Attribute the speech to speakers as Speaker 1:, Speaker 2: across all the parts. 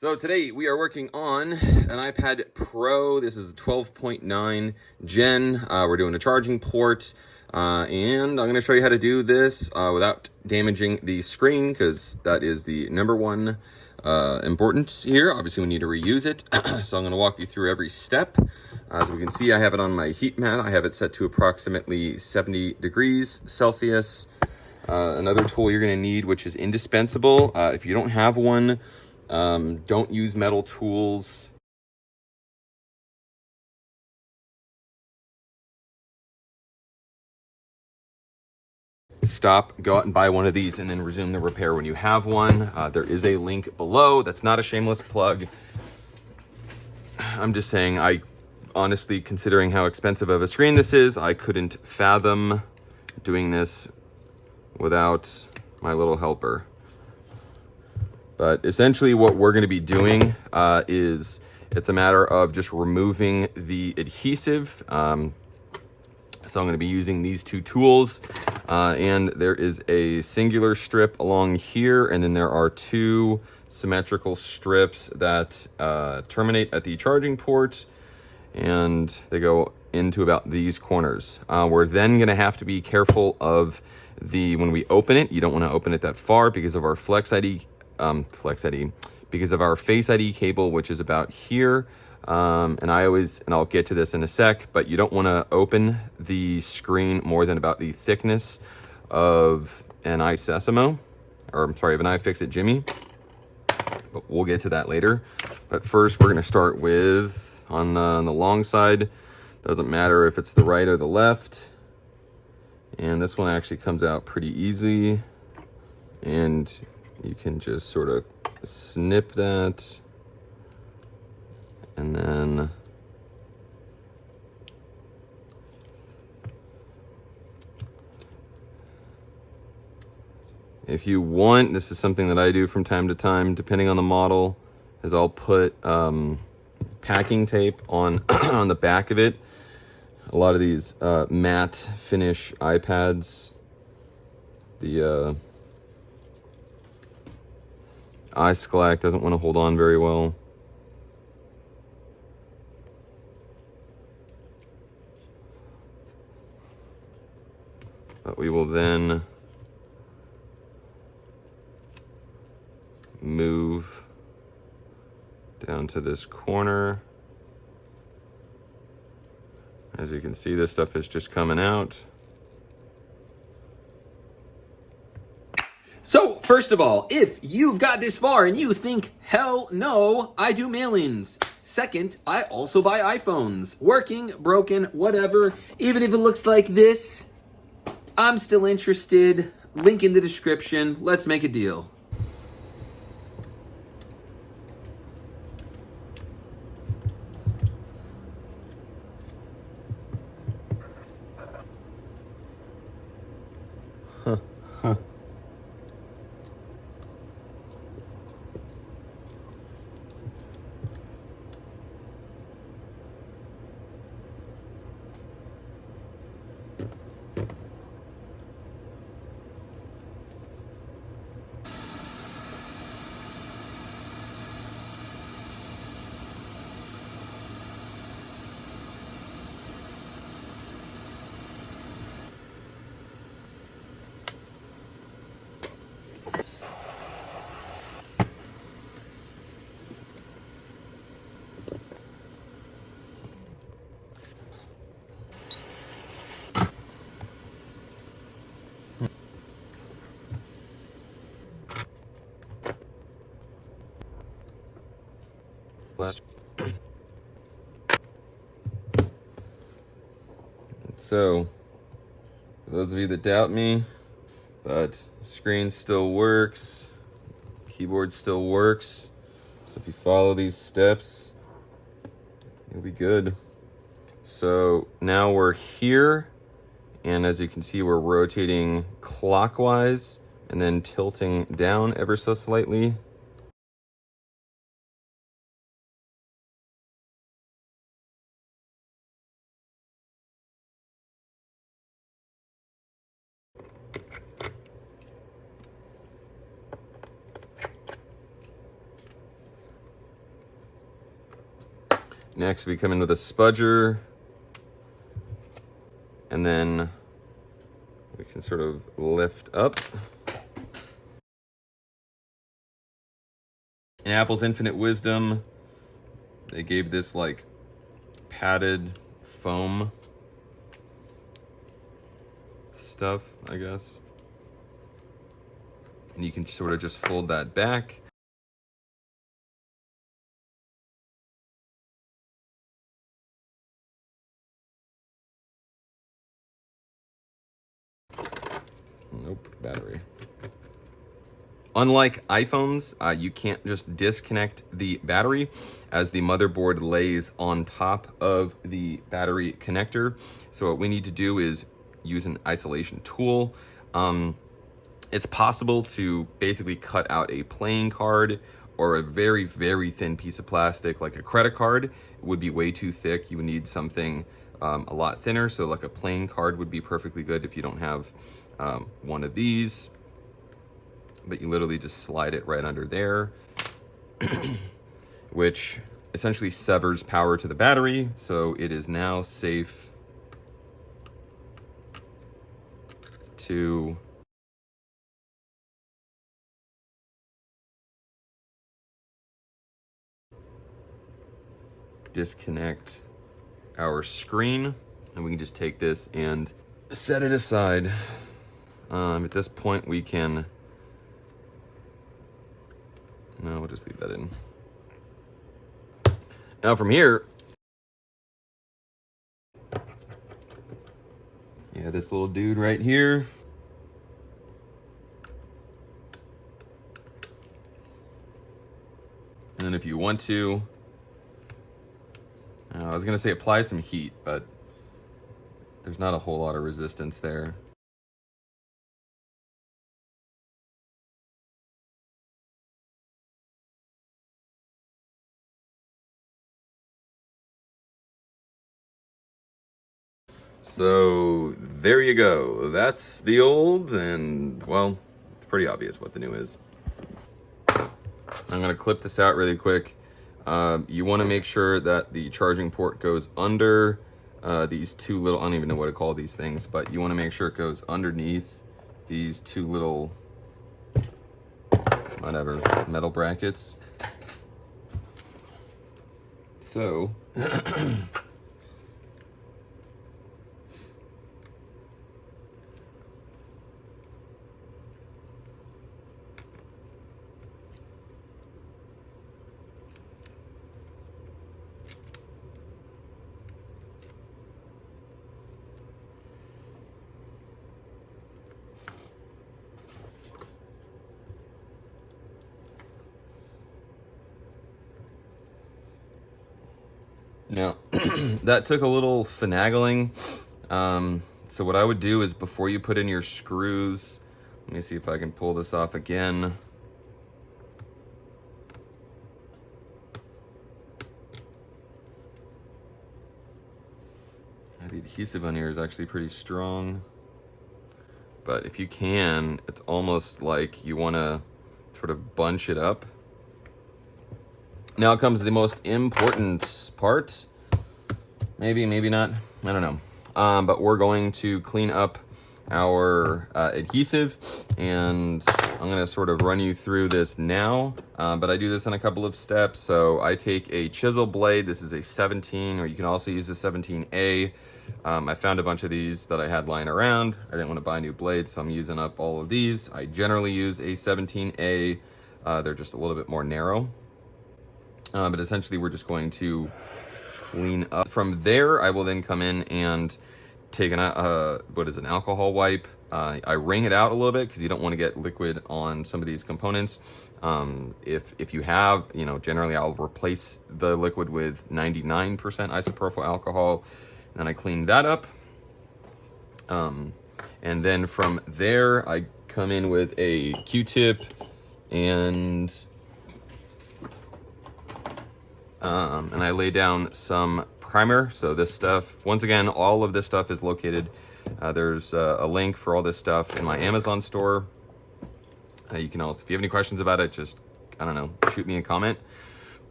Speaker 1: So today we are working on an iPad Pro. This is the 12.9 Gen. We're doing a charging port, and I'm going to show you how to do this without damaging the screen, because that is the number one importance here. Obviously, we need to reuse it, so I'm going to walk you through every step. As we can see, I have it on my heat mat. I have it set to approximately 70 degrees Celsius. Another tool you're going to need, which is indispensable. If you don't have one, don't use metal tools. Stop, go out and buy one of these, and then resume the repair when you have one. There is a link below. That's not a shameless plug. I'm just saying, I honestly, considering how expensive of a screen this is, I couldn't fathom doing this without my little helper. But essentially what we're going to be doing is it's a matter of just removing the adhesive. So I'm going to be using these two tools, and there is a singular strip along here, and then there are two symmetrical strips that terminate at the charging port, and they go into about these corners. We're then going to have to be careful of when we open it. You don't want to open it that far because of our because of our Face ID cable, which is about here. And I'll get to this in a sec, but you don't want to open the screen more than about the thickness of an iSesamo, or I'm sorry, of an iFixit Jimmy. But we'll get to that later. But first, we're going to start with on the long side. Doesn't matter if it's the right or the left. And this one actually comes out pretty easy, and you can just sort of snip that, and then if you want, this is something that I do from time to time, depending on the model, is I'll put packing tape on on the back of it. A lot of these matte finish iPads, the iSclack doesn't want to hold on very well. But we will then move down to this corner. As you can see, this stuff is just coming out.
Speaker 2: So, first of all, if you've got this far and you think, hell no, I do mail-ins. Second, I also buy iPhones. Working, broken, whatever. Even if it looks like this, I'm still interested. Link in the description. Let's make a deal.
Speaker 1: So, for those of you that doubt me, but screen still works, keyboard still works. So if you follow these steps, you'll be good. So now we're here, and as you can see, we're rotating clockwise and then tilting down ever so slightly. Next, we come in with a spudger, and then we can sort of lift up. In Apple's infinite wisdom, they gave this like padded foam stuff, I guess. And you can sort of just fold that back. Nope, battery. Unlike iPhones, you can't just disconnect the battery, as the motherboard lays on top of the battery connector. So what we need to do is use an isolation tool. It's possible to basically cut out a playing card or a very, very thin piece of plastic, like a credit card. It would be way too thick. You would need something a lot thinner. So like a playing card would be perfectly good if you don't have one of these. But you literally just slide it right under there, which essentially severs power to the battery. So it is now safe to disconnect our screen, and we can just take this and set it aside. At this point, we can, no, we'll just leave that in. Now from here, yeah, this little dude right here. And then if you want to, I was gonna say apply some heat, but there's not a whole lot of resistance there. So there you go. That's the old, and well, it's pretty obvious what the new is. I'm gonna clip this out really quick. You wanna make sure that the charging port goes under these two little, I don't even know what to call these things, but you wanna make sure it goes underneath these two little, whatever, metal brackets. So, now, that took a little finagling. So what I would do is before you put in your screws, let me see if I can pull this off again. The adhesive on here is actually pretty strong. But if you can, it's almost like you want to sort of bunch it up. Now comes the most important part. Maybe, maybe not. I don't know. But we're going to clean up our adhesive, and I'm going to sort of run you through this now. But I do this in a couple of steps. So I take a chisel blade. This is a 17, or you can also use a 17A. I found a bunch of these that I had lying around. I didn't want to buy new blades, so I'm using up all of these. I generally use a 17A. They're just a little bit more narrow. But essentially we're just going to clean up. From there, I will then come in and take an alcohol wipe. I wring it out a little bit because you don't want to get liquid on some of these components. If you have, generally I'll replace the liquid with 99% isopropyl alcohol. Then I clean that up. And then from there, I come in with a Q-tip and I lay down some primer. So this stuff, once again, all of this stuff is located. There's a link for all this stuff in my Amazon store. You can also, if you have any questions about it, just, I don't know, shoot me a comment.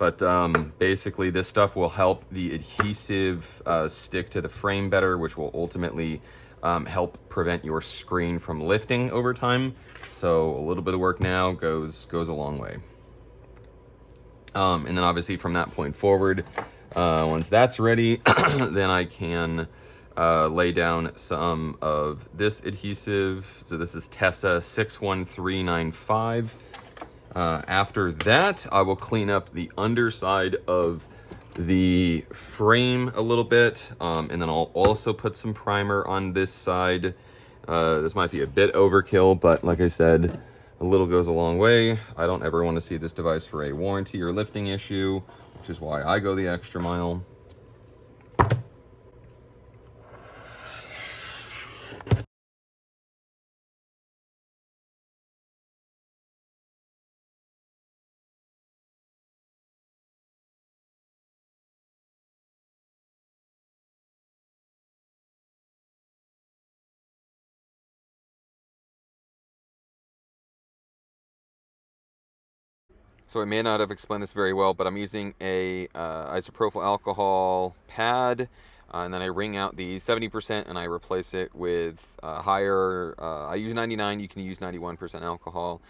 Speaker 1: But basically this stuff will help the adhesive stick to the frame better, which will ultimately help prevent your screen from lifting over time. So a little bit of work now goes a long way. And then obviously from that point forward, once that's ready, then I can lay down some of this adhesive. So this is Tessa 61395. After that, I will clean up the underside of the frame a little bit, and then I'll also put some primer on this side. This might be a bit overkill, but like I said, a little goes a long way. I don't ever want to see this device for a warranty or lifting issue, which is why I go the extra mile. So I may not have explained this very well, but I'm using a isopropyl alcohol pad, and then I wring out the 70% and I replace it with higher, I use 99, you can use 91% alcohol.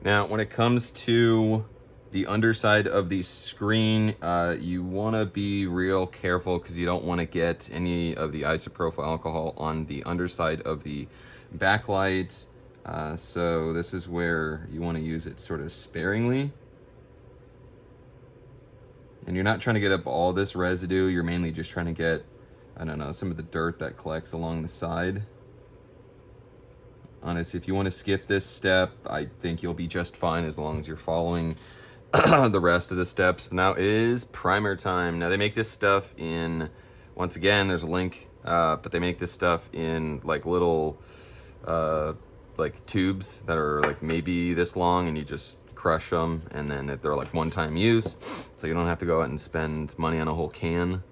Speaker 1: Now, when it comes to the underside of the screen, you want to be real careful because you don't want to get any of the isopropyl alcohol on the underside of the backlight. So this is where you want to use it sort of sparingly. And you're not trying to get up all this residue, you're mainly just trying to get, I don't know, some of the dirt that collects along the side. Honestly, if you want to skip this step, I think you'll be just fine as long as you're following the rest of the steps. Now is primer time. Now they make this stuff in, once again, there's a link, but they make this stuff in like little like tubes that are like maybe this long, and you just crush them, and then they're like one-time use, so you don't have to go out and spend money on a whole can.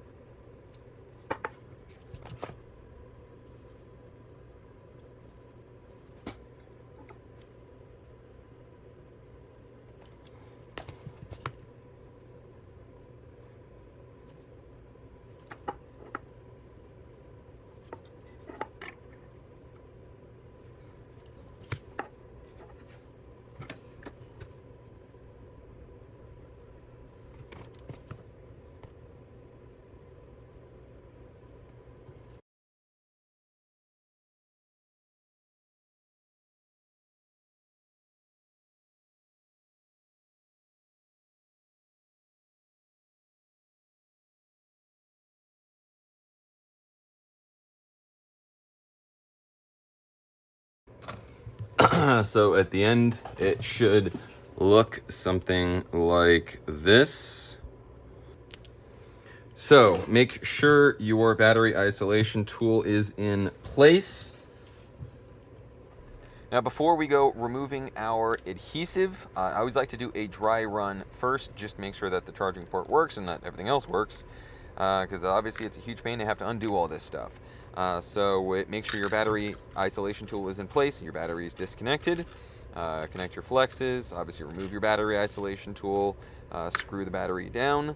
Speaker 1: So at the end, it should look something like this. So make sure your battery isolation tool is in place. Now before we go removing our adhesive, I always like to do a dry run first, just make sure that the charging port works and that everything else works, because obviously it's a huge pain to have to undo all this stuff. So make sure your battery isolation tool is in place and your battery is disconnected. Connect your flexes, obviously remove your battery isolation tool, screw the battery down,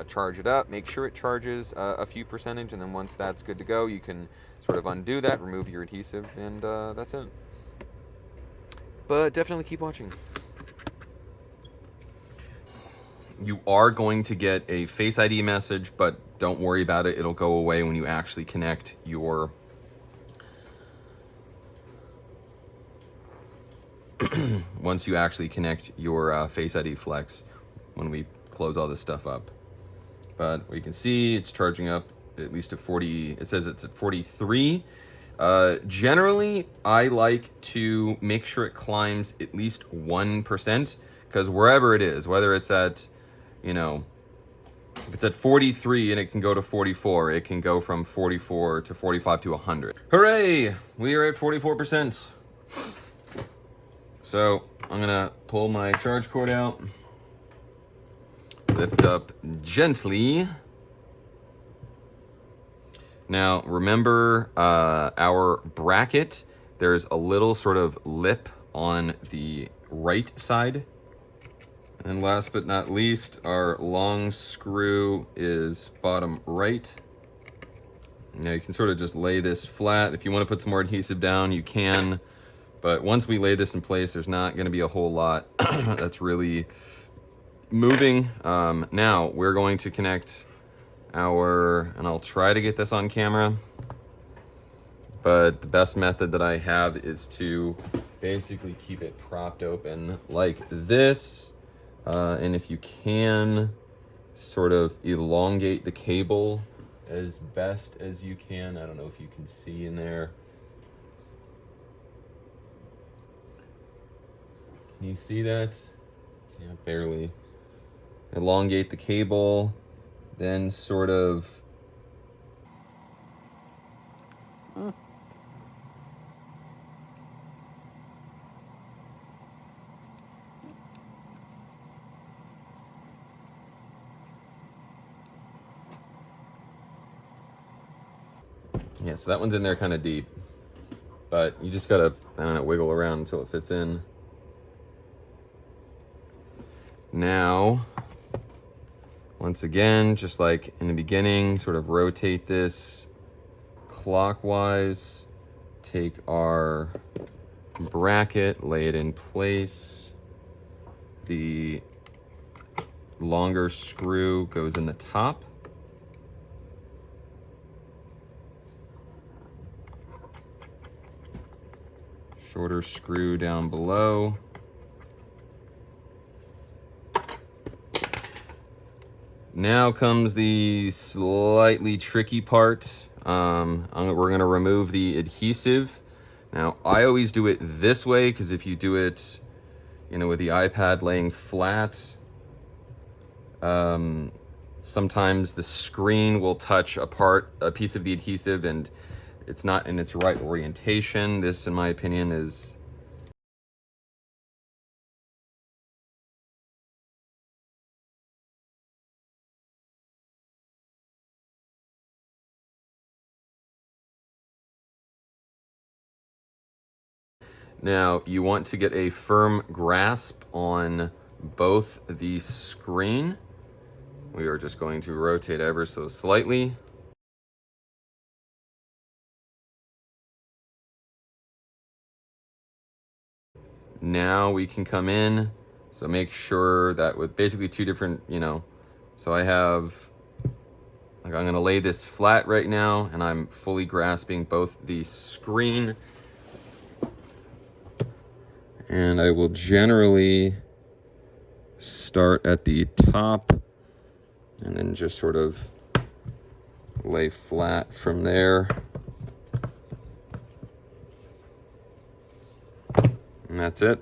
Speaker 1: charge it up, make sure it charges a few percentage, and then once that's good to go, you can sort of undo that, remove your adhesive, and that's it. But definitely keep watching. You are going to get a Face ID message, but don't worry about it. It'll go away when you actually connect your once you actually connect your Face ID Flex, when we close all this stuff up. But you can see it's charging up at least to 40. It says it's at 43. Generally, I like to make sure it climbs at least 1%, because wherever it is, whether it's at, you know, if it's at 43 and it can go to 44, it can go from 44 to 45 to 100. Hooray! We are at 44%. So I'm gonna pull my charge cord out, lift up gently. Now, remember our bracket, there's a little sort of lip on the right side. And last but not least, our long screw is bottom right. Now you can sort of just lay this flat. If you want to put some more adhesive down, you can. But once we lay this in place, there's not going to be a whole lot that's really moving. Now we're going to connect and I'll try to get this on camera, but the best method that I have is to basically keep it propped open like this. And if you can, sort of elongate the cable as best as you can. I don't know if you can see in there. Can you see that? Yeah, barely. Elongate the cable, then sort of yeah, so that one's in there kind of deep, but you just gotta, I don't know, wiggle around until it fits in. Now, once again, just like in the beginning, sort of rotate this clockwise, take our bracket, lay it in place. The longer screw goes in the top. Shorter screw down below. Now comes the slightly tricky part. We're gonna remove the adhesive. Now, I always do it this way, because if you do it, you know, with the iPad laying flat, sometimes the screen will touch a piece of the adhesive and it's not in its right orientation. This, in my opinion, is now you want to get a firm grasp on both the screen. We are just going to rotate ever so slightly. Now we can come in. So make sure that with basically two different, so I have, like, I'm gonna lay this flat right now and I'm fully grasping both the screen. And I will generally start at the top and then just sort of lay flat from there. And that's it.